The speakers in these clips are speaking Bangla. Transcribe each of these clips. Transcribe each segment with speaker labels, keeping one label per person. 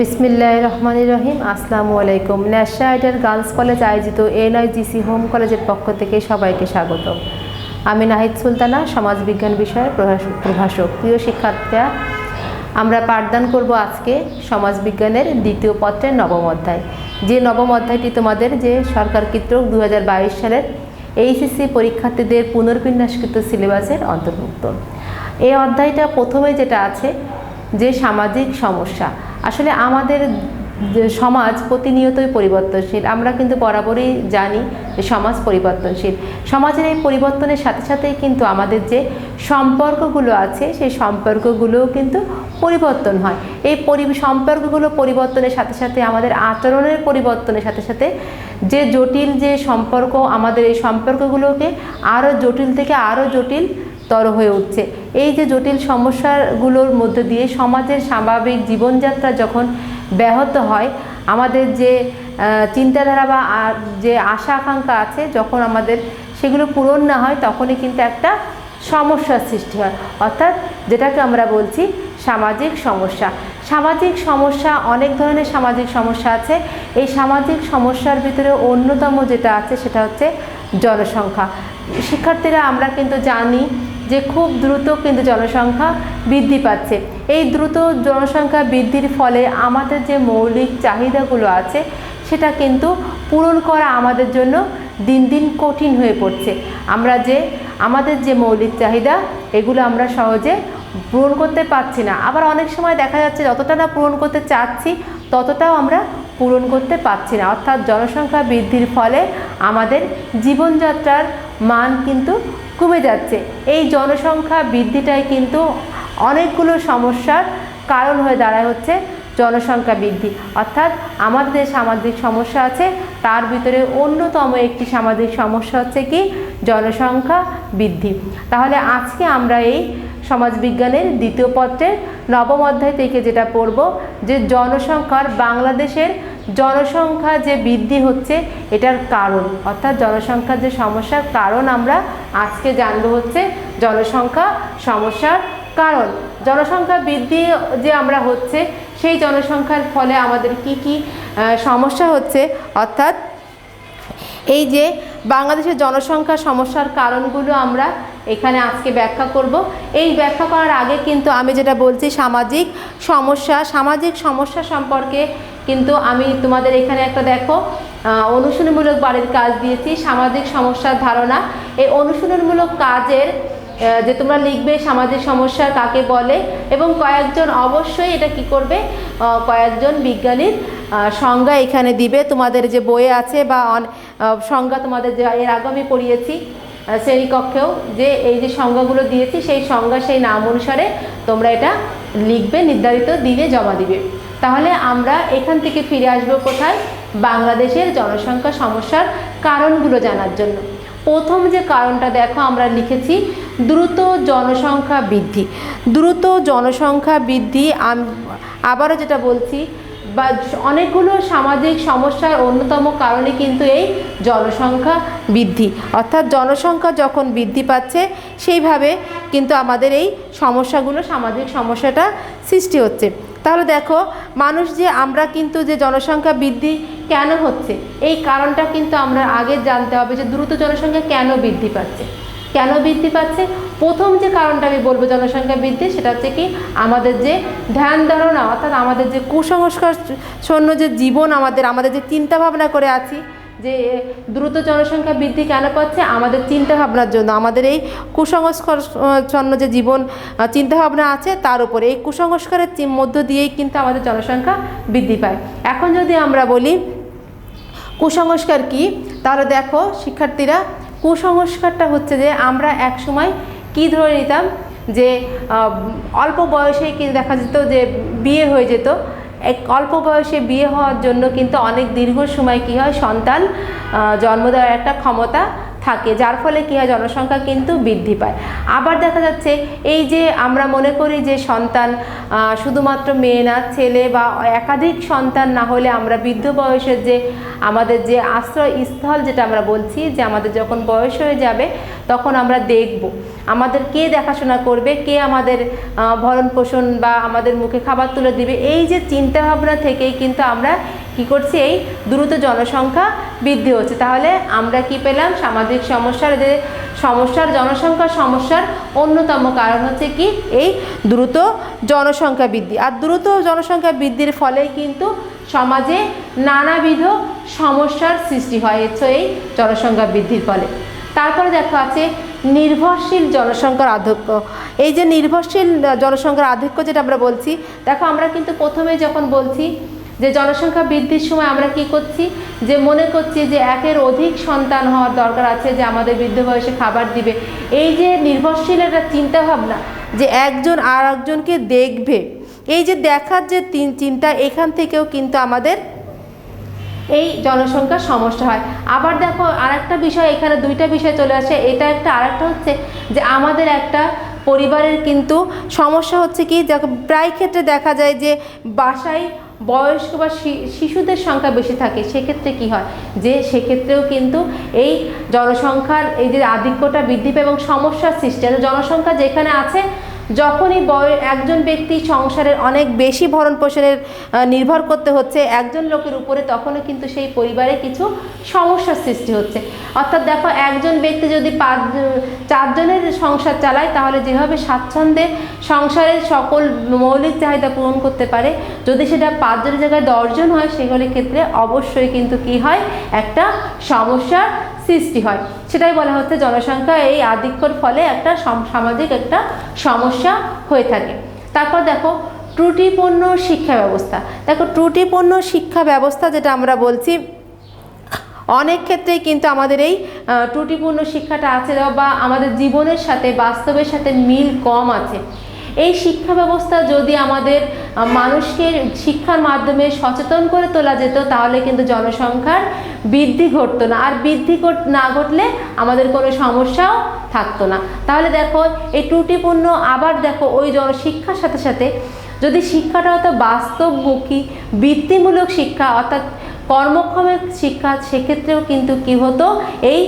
Speaker 1: বিসমিল্লাহির রহমানির রহিম। আসসালামু আলাইকুম। ন্যাশনাল আইডিয়াল গার্লস কলেজ আয়োজিত এনআইজিসি হোম কলেজের পক্ষ থেকে সবাইকে স্বাগত। আমি নাহিদ সুলতানা, সমাজবিজ্ঞান বিষয়ের প্রভাষক। প্রিয় শিক্ষার্থীরা, আমরা পাঠদান করব আজকে সমাজবিজ্ঞানের দ্বিতীয় পত্রের নবম অধ্যায়। যে নবম অধ্যায়টি তোমাদের যে সরকারকৃত 2022 সালের এইচএসসি পরীক্ষার্থীদের পুনর্বিন্যাসকৃত সিলেবাসের অন্তর্ভুক্ত। এই অধ্যায়টা প্রথমে যেটা আছে যে সামাজিক সমস্যা। আসলে আমাদের সমাজ প্রতিনিয়তই পরিবর্তনশীল। আমরা কিন্তু বরাবরই জানি যে সমাজ পরিবর্তনশীল। সমাজের এই পরিবর্তনের সাথে সাথেই কিন্তু আমাদের যে সম্পর্কগুলো আছে সেই সম্পর্কগুলোও কিন্তু পরিবর্তন হয়। এই সম্পর্কগুলো পরিবর্তনের সাথে সাথে আমাদের আচরণের পরিবর্তনের সাথে সাথে যে জটিল যে সম্পর্ক, আমাদের এই সম্পর্কগুলোকে আরও জটিল থেকে আরও জটিল তর হয়ে উঠছে। এই যে জটিল সমস্যাগুলোর মধ্যে দিয়ে সমাজের স্বাভাবিক জীবনযাত্রা যখন ব্যাহত হয়, আমাদের যে চিন্তাধারা বা যে আশা আকাঙ্ক্ষা আছে যখন আমাদের সেগুলো পূরণ না হয়, তখনই কিন্তু একটা সমস্যার সৃষ্টি হয়, অর্থাৎ যেটাকে আমরা বলছি সামাজিক সমস্যা। সামাজিক সমস্যা, অনেক ধরনের সামাজিক সমস্যা আছে। এই সামাজিক সমস্যার ভিতরে অন্যতম যেটা আছে সেটা হচ্ছে জনসংখ্যা। শিক্ষার্থীরা, আমরা কিন্তু জানি যে খুব দ্রুত কিন্তু জনসংখ্যা বৃদ্ধি পাচ্ছে। এই দ্রুত জনসংখ্যা বৃদ্ধির ফলে আমাদের যে মৌলিক চাহিদাগুলো আছে সেটা কিন্তু পূরণ করা আমাদের জন্য দিন দিন কঠিন হয়ে পড়ছে। আমাদের যে মৌলিক চাহিদা এগুলো আমরা সহজে পূরণ করতে পারছি না। আবার অনেক সময় দেখা যাচ্ছে যতটা না পূরণ করতে চাচ্ছি ততটাও আমরা পূরণ করতে পারছি না। অর্থাৎ জনসংখ্যা বৃদ্ধির ফলে আমাদের জীবনযাত্রার মান কিন্তু কমে যাচ্ছে। এই জনসংখ্যা বৃদ্ধিটাই কিন্তু অনেকগুলো সমস্যার কারণ হয়ে দাঁড়ায় হচ্ছে জনসংখ্যা বৃদ্ধি। অর্থাৎ আমাদের যে সামাজিক সমস্যা আছে তার ভিতরে অন্যতম একটি সামাজিক সমস্যা হচ্ছে কি জনসংখ্যা বৃদ্ধি। তাহলে আজকে আমরা এই সমাজবিজ্ঞানের দ্বিতীয় পত্রের নবম অধ্যায় থেকে যেটা পড়ব যে বাংলাদেশের জনসংখ্যা যে বৃদ্ধি হচ্ছে এটার কারণ, অর্থাৎ জনসংখ্যার যে সমস্যার কারণ আমরা আজকে জানবো হচ্ছে জনসংখ্যা সমস্যার কারণ। জনসংখ্যা বৃদ্ধি যে আমরা হচ্ছে সেই জনসংখ্যার ফলে আমাদের কি কি সমস্যা হচ্ছে, অর্থাৎ এই যে বাংলাদেশের জনসংখ্যা সমস্যার কারণগুলো আমরা এখানে আজকে ব্যাখ্যা করব। এই ব্যাখ্যা করার আগে কিন্তু আমি যেটা বলছি সামাজিক সমস্যা সম্পর্কে কিন্তু আমি তোমাদের এখানে একটা দেখো অনুশীলনমূলক বাড়ির কাজ দিয়েছি, সামাজিক সমস্যার ধারণা। এই অনুশীলনমূলক কাজের যে তোমরা লিখবে সামাজিক সমস্যা কাকে বলে এবং কয়েকজন অবশ্যই এটা কি করবে, কয়েকজন বিজ্ঞানীর সংজ্ঞা এখানে দিবে তোমাদের যে বইয়ে আছে বা সংজ্ঞা তোমাদের যে এর আগে আমি পড়িয়েছি শ্রেণীকক্ষেও, যে এই যে সংজ্ঞাগুলো দিয়েছি সেই সংজ্ঞা সেই নাম অনুসারে তোমরা এটা লিখবে, নির্ধারিত দিনে জমা দিবে। তাহলে আমরা এখান থেকে ফিরে আসবো কোথায়, বাংলাদেশের জনসংখ্যা সমস্যার কারণগুলো জানার জন্য। প্রথম যে কারণটা দেখো আমরা লিখেছি দ্রুত জনসংখ্যা বৃদ্ধি। দ্রুত জনসংখ্যা বৃদ্ধি আবারও যেটা বলছি বা অনেকগুলো সামাজিক সমস্যার অন্যতম কারণে কিন্তু এই জনসংখ্যা বৃদ্ধি, অর্থাৎ জনসংখ্যা যখন বৃদ্ধি পাচ্ছে সেইভাবে কিন্তু আমাদের এই সমস্যাগুলো সামাজিক সমস্যাটা সৃষ্টি হচ্ছে। তাহলে দেখো আমরা কিন্তু যে জনসংখ্যা বৃদ্ধি কেন হচ্ছে এই কারণটা কিন্তু আমরা আগে জানতে হবে যে দ্রুত জনসংখ্যা কেন বৃদ্ধি পাচ্ছে। প্রথম যে কারণটা আমি বলবো জনসংখ্যা বৃদ্ধি সেটা হচ্ছে কি আমাদের যে ধ্যান ধারণা, অর্থাৎ আমাদের যে কুসংস্কার শূন্য যে জীবন, আমাদের যে চিন্তা ভাবনা করে আছি যে দ্রুত জনসংখ্যা বৃদ্ধি কেন পাচ্ছে, আমাদের চিন্তা ভাবনার জন্য। আমাদের এই কুসংস্কার শূন্য যে জীবন চিন্তাভাবনা আছে তার উপরে এই কুসংস্কারের মধ্য দিয়েই কিন্তু আমাদের জনসংখ্যা বৃদ্ধি পায়। এখন যদি আমরা বলি কুসংস্কার কি, তাহলে দেখো শিক্ষার্থীরা, কুসংস্কারটা হচ্ছে যে আমরা এক সময় কি ধরে নিতাম যে অল্প বয়সেই কিন্তু দেখা যেত যে বিয়ে হয়ে যেত। অল্প বয়সে বিয়ে হওয়ার জন্য কিন্তু অনেক দীর্ঘ সময় কি হয়, সন্তান জন্ম দেওয়ার একটা ক্ষমতা থাকে, যার ফলে কী হয়, জনসংখ্যা কিন্তু বৃদ্ধি পায়। আবার দেখা যাচ্ছে এই যে আমরা মনে করি যে সন্তান শুধুমাত্র মেয়ে না, ছেলে বা একাধিক সন্তান না হলে আমরা বৃদ্ধ বয়সের যে আমাদের যে আশ্রয়স্থল যেটা আমরা বলছি, যে আমাদের যখন বয়স হয়ে যাবে তখন আমরা দেখব আমাদের কে দেখাশোনা করবে, কে আমাদের ভরণ পোষণ বা আমাদের মুখে খাবার তুলে দিবে। এই যে চিন্তাভাবনা থেকেই কিন্তু আমরা কি করছি, এই দ্রুত জনসংখ্যা বৃদ্ধি হচ্ছে। তাহলে আমরা কি পেলাম, সামাজিক সমস্যার যে জনসংখ্যা সমস্যার অন্যতম কারণ হচ্ছে কি, এই দ্রুত জনসংখ্যা বৃদ্ধি। আর দ্রুত জনসংখ্যা বৃদ্ধির ফলে কিন্তু সমাজে নানাবিধ সমস্যার সৃষ্টি হয় এই জনসংখ্যা বৃদ্ধির ফলে। তারপরে দেখা আছে নির্ভরশীল জনসংখ্যার আধিক্য। এই যে নির্ভরশীল জনসংখ্যার আধিক্য যেটা আমরা বলছি, দেখো আমরা কিন্তু প্রথমে যখন বলছি যে জনসংখ্যা বৃদ্ধির সময় আমরা কি করছি, যে মনে করছি যে একের অধিক সন্তান হওয়ার দরকার আছে, যে আমাদের বৃদ্ধ বয়সে খাবার দিবে। এই যে নির্ভরশীল একটা চিন্তাভাবনা, যে একজন আর একজনকে দেখবে, এই যে দেখার যে চিন্তা, এখান থেকেও কিন্তু আমাদের এই জনসংখ্যার সমস্যা হয়। আবার দেখো আরেকটা বিষয়, এখানে দুইটা বিষয় চলে আসে, এটা একটা। আরেকটা হচ্ছে যে আমাদের একটা পরিবারের কিন্তু সমস্যা হচ্ছে কি, প্রায় ক্ষেত্রে দেখা যায় যে বাসায় বয়স্ক বা শিশুদের সংখ্যা বেশি থাকে। সেক্ষেত্রে কি হয়, যে সেক্ষেত্রেও কিন্তু এই জনসংখ্যার এই যে আধিক্যটা বৃদ্ধি পায় এবং সমস্যার সৃষ্টি হয়। জনসংখ্যা যেখানে আছে, যখনই একজন ব্যক্তি সংসারের অনেক বেশি ভরণ পোষণের নির্ভর করতে হচ্ছে একজন লোকের উপরে, তখনও কিন্তু সেই পরিবারে কিছু সমস্যার সৃষ্টি হচ্ছে। অর্থাৎ দেখো, একজন ব্যক্তি যদি 4 জনের সংসার চালায়, তাহলে যেভাবে স্বাচ্ছন্দ্যে সংসারের সকল মৌলিক চাহিদা পূরণ করতে পারে, যদি সেটা 5 জনের জায়গায় 10 জন হয়, সেগুলির ক্ষেত্রে অবশ্যই কিন্তু কি হয়, একটা সমস্যার সৃষ্টি হয়। সেটাই বলা হচ্ছে জনসংখ্যা এই আধিক্যর ফলে একটা সামাজিক একটা সমস্যা হয়ে থাকে। তারপর দেখো ত্রুটিপূর্ণ শিক্ষা ব্যবস্থা। দেখো ত্রুটিপূর্ণ শিক্ষা ব্যবস্থা যেটা আমরা বলছি, অনেক ক্ষেত্রেই কিন্তু আমাদের এই ত্রুটিপূর্ণ শিক্ষাটা আছে বা আমাদের জীবনের সাথে, বাস্তবের সাথে মিল কম আছে। এই শিক্ষা ব্যবস্থা যদি আমাদের মানুষকে শিক্ষার মাধ্যমে সচেতন করে তোলা যেত, তাহলে কিন্তু জনসংখ্যার বৃদ্ধি ঘটতো না। আর বৃদ্ধি না ঘটলে আমাদের কোনো সমস্যাও থাকতো না। তাহলে দেখো এই ত্রুটিপূর্ণ, আবার দেখো ওই শিক্ষার সাথে সাথে যদি শিক্ষাটা হতো বাস্তবমুখী, বৃত্তিমূলক শিক্ষা, অর্থাৎ কর্মক্ষমের শিক্ষা, সেক্ষেত্রেও কিন্তু কি হতো, এই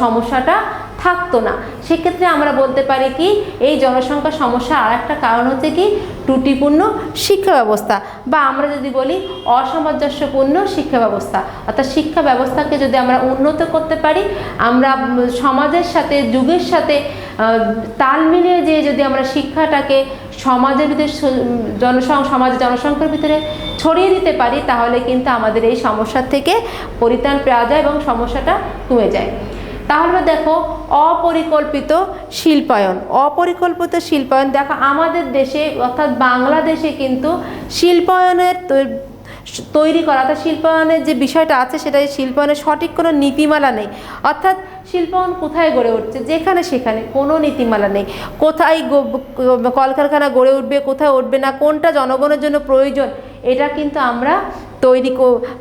Speaker 1: সমস্যাটা থাকতো না। সেক্ষেত্রে আমরা বলতে পারি কি, এই জনসংখ্যা সমস্যার আর একটা কারণ হচ্ছে কি, ত্রুটিপূর্ণ শিক্ষা ব্যবস্থা, বা আমরা যদি বলি অসামঞ্জস্যপূর্ণ শিক্ষা ব্যবস্থা। অর্থাৎ শিক্ষা ব্যবস্থাকে যদি আমরা উন্নত করতে পারি, আমরা সমাজের সাথে, যুগের সাথে তাল মিলিয়ে যে যদি আমরা শিক্ষাটাকে সমাজের ভিতরে সমাজের জনসংখ্যার ভিতরে ছড়িয়ে দিতে পারি, তাহলে কিন্তু আমাদের এই সমস্যার থেকে পরিত্রাণ পাওয়া যায় এবং সমস্যাটা কমে যায়। তাহলে দেখো অপরিকল্পিত শিল্পায়ন। অপরিকল্পিত শিল্পায়ন, দেখো আমাদের দেশে অর্থাৎ বাংলাদেশে কিন্তু শিল্পায়নের তৈরি করা, অর্থাৎ শিল্পায়নের যে বিষয়টা আছে, সেটা শিল্পায়নের সঠিক কোনো নীতিমালা নেই। অর্থাৎ শিল্পায়ন কোথায় গড়ে উঠছে, যেখানে সেখানে কোনো নীতিমালা নেই। কোথায় কলকারখানা গড়ে উঠবে, কোথায় উঠবে না, কোনটা জনগণের জন্য প্রয়োজন, এটা কিন্তু আমরা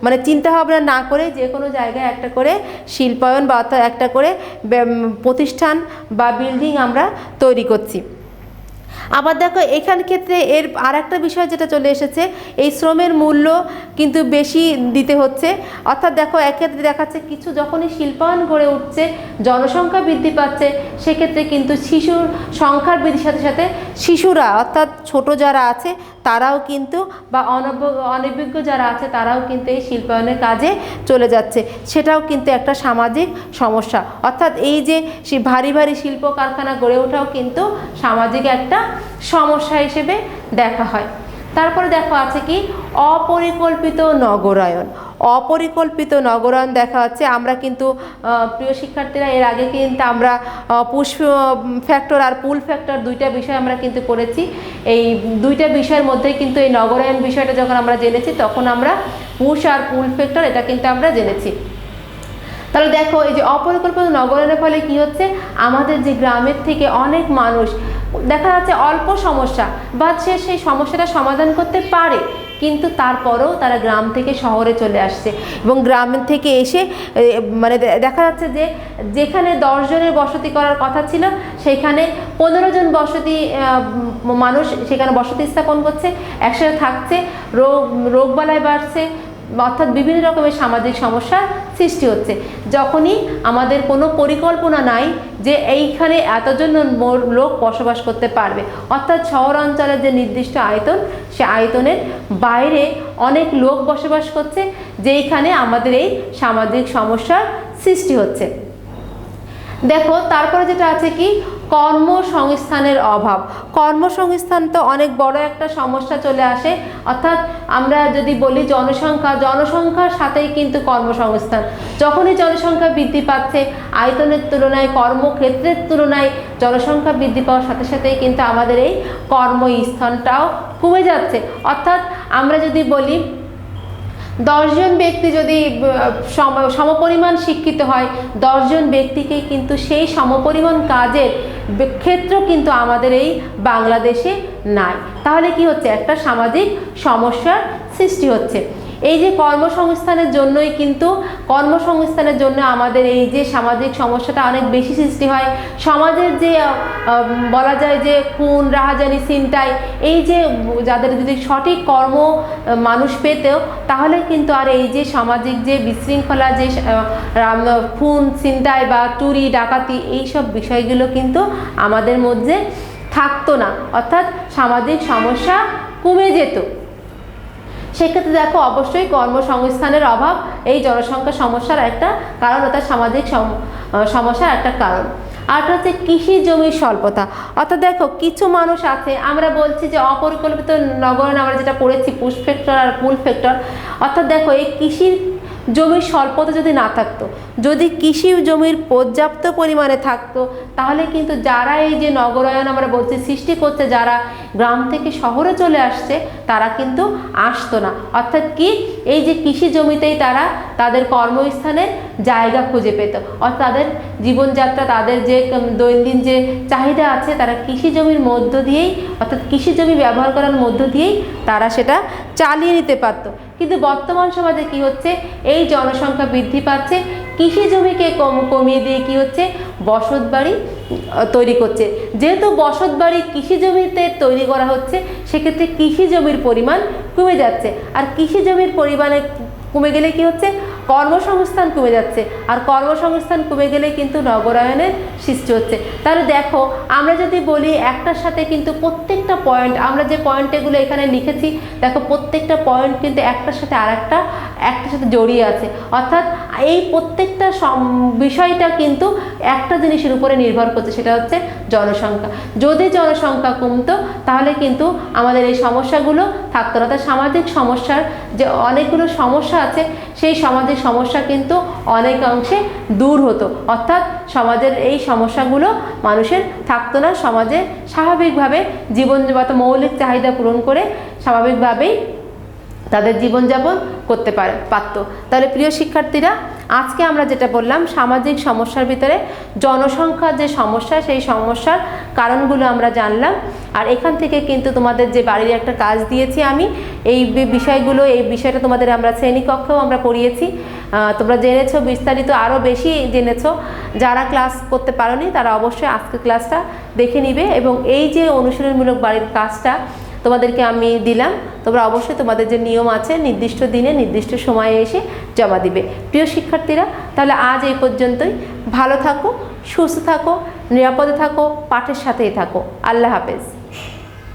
Speaker 1: মানে চিন্তাভাবনা না করে যে কোনো জায়গায় একটা করে শিল্পায়ন বা অর্থাৎ একটা করে প্রতিষ্ঠান বা বিল্ডিং আমরা তৈরি করছি। আবার দেখো এখান ক্ষেত্রে এর আর একটা বিষয় যেটা চলে এসেছে, এই শ্রমের মূল্য কিন্তু বেশি দিতে হচ্ছে। অর্থাৎ দেখো এক্ষেত্রে দেখাচ্ছে কিছু যখনই শিল্পায়ন গড়ে উঠছে, জনসংখ্যা বৃদ্ধি পাচ্ছে, সেক্ষেত্রে কিন্তু শিশুর সংখ্যার বৃদ্ধির সাথে সাথে শিশুরা অর্থাৎ ছোট যারা আছে তারাও কিন্তু বা অনভিজ্ঞ যারা আছে তারাও কিন্তু এই শিল্পায়নের কাজে চলে যাচ্ছে। সেটাও কিন্তু একটা সামাজিক সমস্যা। অর্থাৎ এই যে ভারী ভারী শিল্প কারখানা গড়ে ওঠাও কিন্তু সামাজিক একটা সমস্যা হিসেবে দেখা হয়। তারপরে দেখো আছে কি অপরিকল্পিত নগরায়ন। অপরিকল্পিত নগরায়ন দেখা যাচ্ছে, আমরা কিন্তু প্রিয় শিক্ষার্থীরা এর আগে কিন্তু আমরা পুশ ফ্যাক্টর আর পুল ফ্যাক্টর দুইটা বিষয় আমরা কিন্তু পড়েছি। এই দুইটা বিষয়ের মধ্যে কিন্তু এই নগরায়ন বিষয়টা যখন আমরা জেনেছি, তখন আমরা পুশ আর পুল ফ্যাক্টর এটা কিন্তু আমরা জেনেছি। তাহলে দেখো এই যে অপরিকল্পিত নগরায়নের ফলে কি হচ্ছে, আমাদের যে গ্রামের থেকে অনেক মানুষ দেখা যাচ্ছে অল্প সমস্যা বা সে সেই সমস্যাটা সমাধান করতে পারে, কিন্তু তারপরেও তারা গ্রাম থেকে শহরে চলে আসছে এবং গ্রাম থেকে এসে মানে দেখা যাচ্ছে যে যেখানে 10 জনের বসতি করার কথা ছিল সেখানে 15 জন বসতি মানুষ সেখানে বসতি স্থাপন করছে, একসাথে থাকছে, রোগবালাই বাড়ছে, অর্থাৎ বিভিন্ন রকমের সামাজিক সমস্যার সৃষ্টি হচ্ছে। যখনই আমাদের কোনো পরিকল্পনা নাই যে এইখানে এতজন লোক বসবাস করতে পারবে, অর্থাৎ শহর অঞ্চলের যে নির্দিষ্ট আয়তন সে আয়তনের বাইরে অনেক লোক বসবাস করছে, যেইখানে আমাদের এই সামাজিক সমস্যার সৃষ্টি হচ্ছে। দেখো তারপরে যেটা আছে কি, কর্মসংস্থানের অভাব। কর্মসংস্থান তো অনেক বড় একটা সমস্যা চলে আসে, অর্থাৎ আমরা যদি বলি জনসংখ্যার সাথেই কিন্তু কর্মসংস্থান। যখনই জনসংখ্যা বৃদ্ধি পাচ্ছে আয়তনের তুলনায়, কর্মক্ষেত্রের তুলনায় জনসংখ্যা বৃদ্ধি পাওয়ার সাথে সাথেই কিন্তু আমাদের এই কর্মস্থানটাও কমে যাচ্ছে। অর্থাৎ আমরা যদি বলি 10 জন ব্যক্তি যদি সমপরিমাণ শিক্ষিত হয়, 10 জন ব্যক্তিকে কিন্তু সেই সমপরিমাণ কাজের ক্ষেত্র কিন্তু আমাদের এই বাংলাদেশে নাই। তাহলে কি হচ্ছে, একটা সামাজিক সমস্যার সৃষ্টি হচ্ছে। এই যে কর্মসংস্থানের জন্যই কিন্তু কর্মসংস্থানের জন্য আমাদের এই যে সামাজিক সমস্যাটা অনেক বেশি সৃষ্টি হয়। সমাজের যে বলা যায় যে খুন, রাহাজানি, ছিনতাই, এই যে যাদের যদি সঠিক কর্ম মানুষ পেতেও তাহলে কিন্তু আর এই যে সামাজিক যে বিশৃঙ্খলা, যে খুন, ছিনতাই বা চুরি, ডাকাতি, এইসব বিষয়গুলো কিন্তু আমাদের মধ্যে থাকতো না, অর্থাৎ সামাজিক সমস্যা কমে যেত। সেক্ষেত্রে দেখো অবশ্যই কর্মসংস্থানের অভাব এই জনসংখ্যা সমস্যার একটা কারণ, অর্থাৎ সামাজিক সমস্যার একটা কারণ। আরটা হচ্ছে কৃষি জমির স্বল্পতা। অর্থাৎ দেখো কিছু মানুষ আছে, আমরা বলছি যে অপরিকল্পিত নগরায়ণ, আমরা যেটা পড়েছি পুশ ফ্যাক্টর আর পুল ফ্যাক্টর। অর্থাৎ দেখো এই কৃষির জমির স্বল্পতা যদি না থাকতো, যদি কৃষি জমির পর্যাপ্ত পরিমাণে থাকতো, তাহলে কিন্তু যারা এই যে নগরায়ণ আমরা বলছি সৃষ্টি করছে, যারা গ্রাম থেকে শহরে চলে আসছে, তারা কিন্তু আসতো না। অর্থাৎ কি, এই যে কৃষি জমিতেই তারা তাদের কর্মস্থানের জায়গা খুঁজে পেত, অর্থাৎ তাদের জীবনযাত্রা, তাদের যে দৈনন্দিন যে চাহিদা আছে, তারা কৃষি জমির মধ্য দিয়েই, অর্থাৎ কৃষি জমি ব্যবহার করার মধ্য দিয়েই তারা সেটা চালিয়ে নিতে পারতো। কিন্তু বর্তমান সমাজে কি হচ্ছে, এই জনসংখ্যা বৃদ্ধি পাচ্ছে, কৃষি জমিকে কমিয়ে দিয়ে কি হচ্ছে, বসত বাড়ি তৈরি করছে। যেহেতু বসত বাড়ি কৃষি জমিতে তৈরি করা হচ্ছে, সেক্ষেত্রে কৃষি জমির পরিমাণ কমে যাচ্ছে। আর কৃষি জমির পরিমাণে কমে গেলে কি হচ্ছে, কর্মসংস্থান কমে যাচ্ছে, আর কর্মসংস্থান কমে গেলে কিন্তু নগরায়নের সৃষ্টি হচ্ছে। তাহলে দেখো আমরা যদি বলি একটার সাথে কিন্তু প্রত্যেকটা পয়েন্ট, আমরা যে পয়েন্টগুলো এখানে লিখেছি, দেখো প্রত্যেকটা পয়েন্ট কিন্তু একটার সাথে আরেকটার সাথে জড়িয়ে আছে। অর্থাৎ এই প্রত্যেকটা বিষয়টা কিন্তু একটা জিনিসের উপরে নির্ভর করছে, সেটা হচ্ছে জনসংখ্যা। যদি জনসংখ্যা কমতো তাহলে কিন্তু আমাদের এই সমস্যাগুলো থাকতো না। অর্থাৎ সামাজিক সমস্যার যে অনেকগুলো সমস্যা আছে, সেই সামাজিক সমস্যা কিন্তু অনেকাংশে দূর হতো, অর্থাৎ সমাজের এই সমস্যাগুলো মানুষের থাকতো না। সমাজে স্বাভাবিকভাবে জীবনযাপন, মৌলিক চাহিদা পূরণ করে স্বাভাবিকভাবেই তাদের জীবনযাপন করতে পারতো। তাহলে প্রিয় শিক্ষার্থীরা, আজকে আমরা যেটা বললাম, সামাজিক সমস্যার ভিতরে জনসংখ্যার যে সমস্যা, সেই সমস্যার কারণগুলো আমরা জানলাম। আর এখান থেকে কিন্তু তোমাদের যে বাড়ির একটা কাজ দিয়েছি আমি, এই বিষয়টা তোমাদের আমরা শ্রেণীকক্ষেও আমরা পড়িয়েছি, তোমরা জেনেছো, বিস্তারিত আরও বেশি জেনেছো। যারা ক্লাস করতে পারোনি তারা অবশ্যই আজকে ক্লাসটা দেখে নিবে, এবং এই যে অনুশীলনমূলক বাড়ির কাজটা তোমাদেরকে আমি দিলাম, তোমরা অবশ্যই তোমাদের যে নিয়ম আছে নির্দিষ্ট দিনে নির্দিষ্ট সময়ে এসে জমা দিবে। প্রিয় শিক্ষার্থীরা, তাহলে আজ এই পর্যন্তই। ভালো থাকো, সুস্থ থাকো, নিরাপদে থাকো, পাঠের সাথেই থাকো। আল্লাহ হাফেজ।